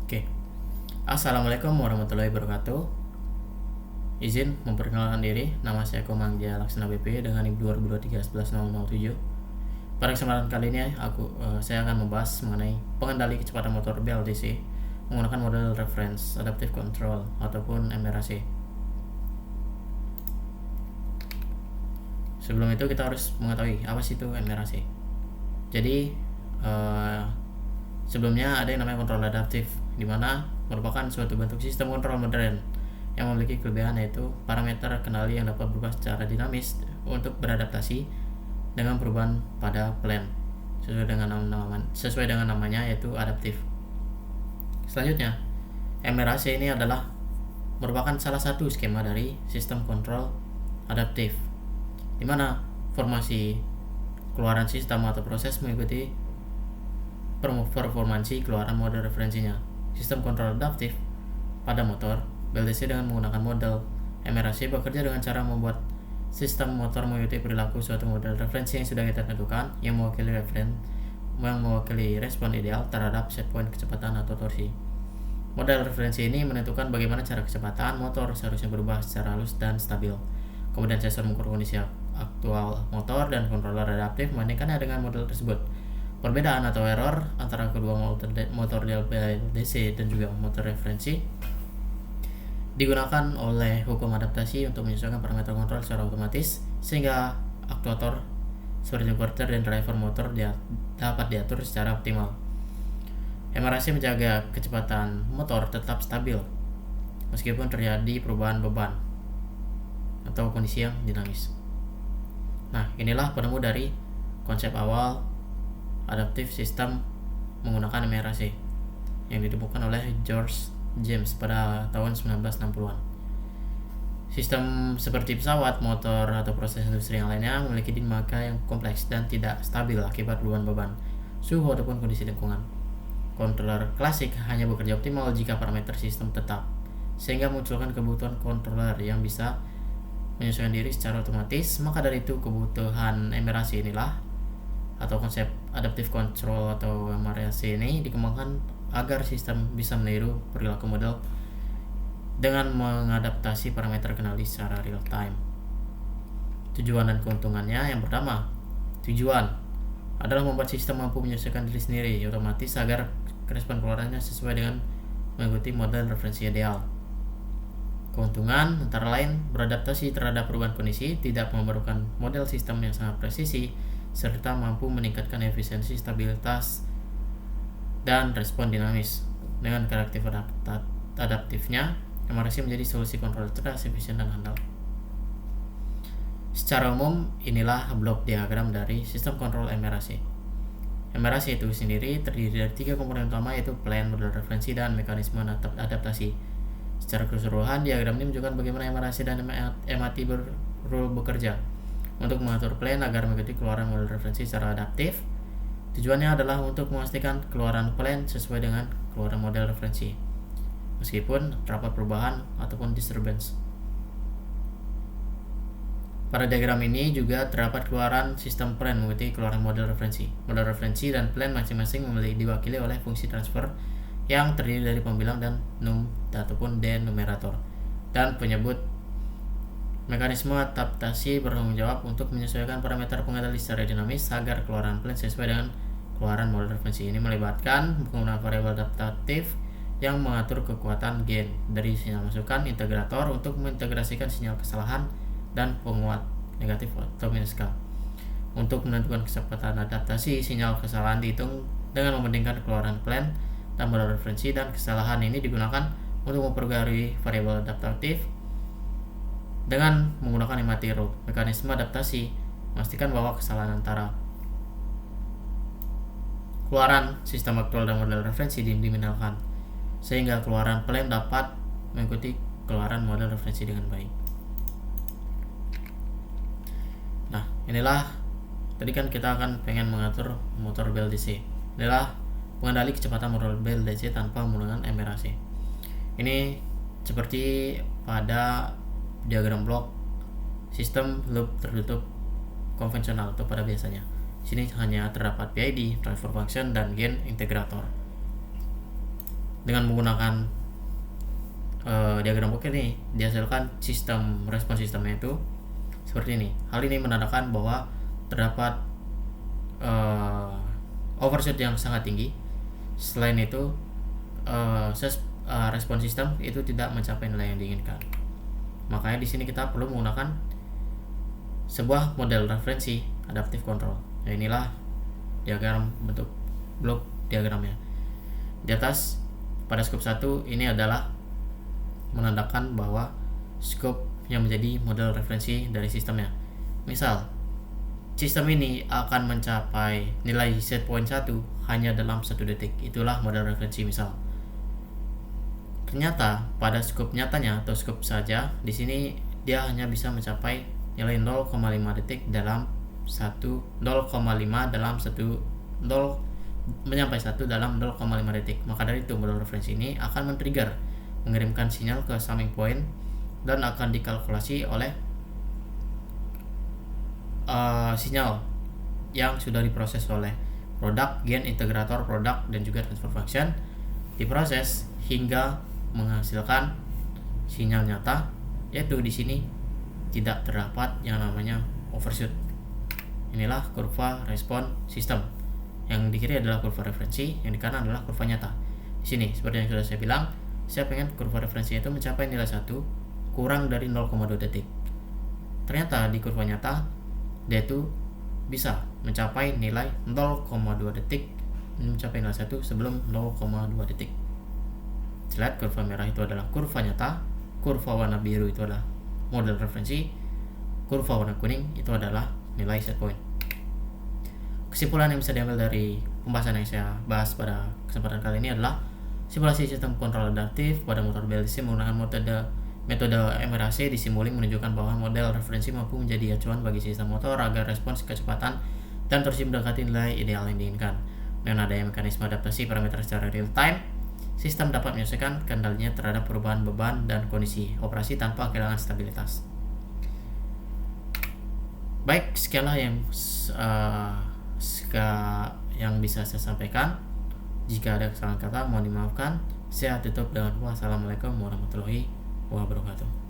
Oke, Assalamualaikum warahmatullahi wabarakatuh. Izin memperkenalkan diri, nama saya Komangja Laksana BP dengan NIM 2023-11007. Pada kesempatan kali ini saya akan membahas mengenai pengendali kecepatan motor BLDC menggunakan model Reference Adaptive Control ataupun MRAC. Sebelum itu kita harus mengetahui apa sih itu MRAC. Jadi sebelumnya ada yang namanya kontrol adaptif, di mana merupakan suatu bentuk sistem kontrol modern yang memiliki kelebihan yaitu parameter kendali yang dapat berubah secara dinamis untuk beradaptasi dengan perubahan pada plan sesuai dengan namanya yaitu adaptif. Selanjutnya, MRAC ini adalah merupakan salah satu skema dari sistem kontrol adaptif, di mana formasi keluaran sistem atau proses mengikuti performansi keluaran model referensinya. Sistem kontrol adaptif pada motor BLDC dengan menggunakan model MRAC bekerja dengan cara membuat sistem motor mengikuti perilaku suatu model referensi yang sudah kita tentukan yang mewakili respon ideal terhadap set point kecepatan atau torsi. Model referensi ini menentukan bagaimana cara kecepatan motor seharusnya berubah secara halus dan stabil. Kemudian sensor mengukur kondisi aktual motor dan controller adaptif membandingkannya dengan model tersebut. Perbedaan atau error antara kedua motor BLDC dan juga motor referensi digunakan oleh hukum adaptasi untuk menyesuaikan parameter kontrol secara otomatis sehingga aktuator seperti inverter dan driver motor dapat diatur secara optimal. MRAC menjaga kecepatan motor tetap stabil meskipun terjadi perubahan beban atau kondisi yang dinamis. Nah, inilah penemu dari konsep awal adaptive system menggunakan MRAC yang ditemukan oleh George James pada tahun 1960-an. Sistem seperti pesawat, motor, atau proses industri yang lainnya memiliki dinamika yang kompleks dan tidak stabil akibat perubahan beban, suhu, ataupun kondisi lingkungan. Controller klasik hanya bekerja optimal jika parameter sistem tetap, sehingga munculkan kebutuhan controller yang bisa menyesuaikan diri secara otomatis. Maka dari itu kebutuhan MRAC inilah atau konsep adaptive control atau MRAC ini dikembangkan agar sistem bisa meniru perilaku model dengan mengadaptasi parameter kendali secara real time. Tujuan dan keuntungannya, yang pertama, tujuan adalah membuat sistem mampu menyesuaikan diri sendiri otomatis agar respon keluarannya sesuai dengan mengikuti model referensi ideal. Keuntungan antara lain beradaptasi terhadap perubahan kondisi, tidak memerlukan model sistem yang sangat presisi, serta mampu meningkatkan efisiensi, stabilitas, dan respon dinamis. Dengan karakter adaptifnya, MRAC menjadi solusi kontrol cerdas, efisien, dan handal. Secara umum, inilah blok diagram dari sistem kontrol MRAC. MRAC itu sendiri terdiri dari 3 komponen utama yaitu plan, model referensi, dan mekanisme adaptasi. Secara keseluruhan, diagram ini menunjukkan bagaimana MRAC dan MAT bekerja untuk mengatur plan agar mengikuti keluaran model referensi secara adaptif. Tujuannya adalah untuk memastikan keluaran plan sesuai dengan keluaran model referensi, meskipun terdapat perubahan ataupun disturbance. Pada diagram ini juga terdapat keluaran sistem plan mengikuti keluaran model referensi. Model referensi dan plan masing-masing diwakili oleh fungsi transfer yang terdiri dari pembilang dan ataupun denumerator, dan penyebut. Mekanisme adaptasi bertanggung jawab untuk menyesuaikan parameter pengendali secara dinamis agar keluaran plan sesuai dengan keluaran model referensi. Ini melibatkan penggunaan variabel adaptatif yang mengatur kekuatan gain dari sinyal masukan integrator untuk mengintegrasikan sinyal kesalahan dan penguat negatif atau minus K. Untuk menentukan kecepatan adaptasi, sinyal kesalahan dihitung dengan membandingkan keluaran plan dan model referensi, dan kesalahan ini digunakan untuk mempengaruhi variabel adaptatif dengan menggunakan MAT rule. Mekanisme adaptasi memastikan bahwa kesalahan antara keluaran sistem aktual dan model referensi diminimalkan, sehingga keluaran plan dapat mengikuti keluaran model referensi dengan baik. Nah, inilah tadi kan kita akan pengen mengatur motor BLDC. Inilah pengendali kecepatan motor BLDC tanpa menggunakan MRAC. Ini seperti pada diagram blok sistem loop tertutup konvensional atau pada biasanya. Sini hanya terdapat PID, transfer function, dan gain integrator. dengan menggunakan diagram bukit nih dihasilkan sistem respon sistemnya itu seperti ini. Hal ini menandakan bahwa terdapat overshoot yang sangat tinggi. Selain itu respon sistem itu tidak mencapai nilai yang diinginkan. Makanya di sini kita perlu menggunakan sebuah model referensi adaptive control. Nah, inilah diagram bentuk blok diagramnya. Di atas pada scope 1 ini adalah menandakan bahwa scope yang menjadi model referensi dari sistemnya. Misal, sistem ini akan mencapai nilai set point 1 hanya dalam 1 detik. Itulah model referensi misal. Ternyata pada scope nyatanya atau scope saja di sini dia hanya bisa mencapai nilai 0,5 detik dalam 0,5 dalam 1 menyampai 1 dalam 0,5 detik. Maka dari itu model referensi ini akan men-trigger mengirimkan sinyal ke summing point dan akan dikalkulasi oleh sinyal yang sudah diproses oleh produk, gain, integrator, produk, dan juga transfer function diproses hingga menghasilkan sinyal nyata, yaitu di sini tidak terdapat yang namanya overshoot. Inilah kurva respon sistem. Yang di kiri adalah kurva referensi, yang di kanan adalah kurva nyata. Di sini seperti yang sudah saya bilang, saya pengen kurva referensinya itu mencapai nilai 1 kurang dari 0,2 detik. Ternyata di kurva nyata dia itu bisa mencapai nilai 0,2 detik, mencapai nilai 1 sebelum 0,2 detik. Lihat kurva merah itu adalah kurva nyata, kurva warna biru itu adalah model referensi, kurva warna kuning itu adalah nilai set point. Kesimpulan yang bisa diambil dari pembahasan yang saya bahas pada kesempatan kali ini adalah simulasi sistem kontrol adaptif pada motor BLDC menggunakan metode MRAC di Simulink menunjukkan bahwa model referensi mampu menjadi acuan bagi sistem motor agar respons kecepatan dan torsi mendekati nilai ideal yang diinginkan. Dengan adanya mekanisme adaptasi parameter secara real time, sistem dapat menyesuaikan kendalinya terhadap perubahan beban dan kondisi operasi tanpa kehilangan stabilitas. Baik, sekianlah yang bisa saya sampaikan. Jika ada kesalahan kata mohon dimaafkan. Saya tutup dengan wassalamualaikum warahmatullahi wabarakatuh.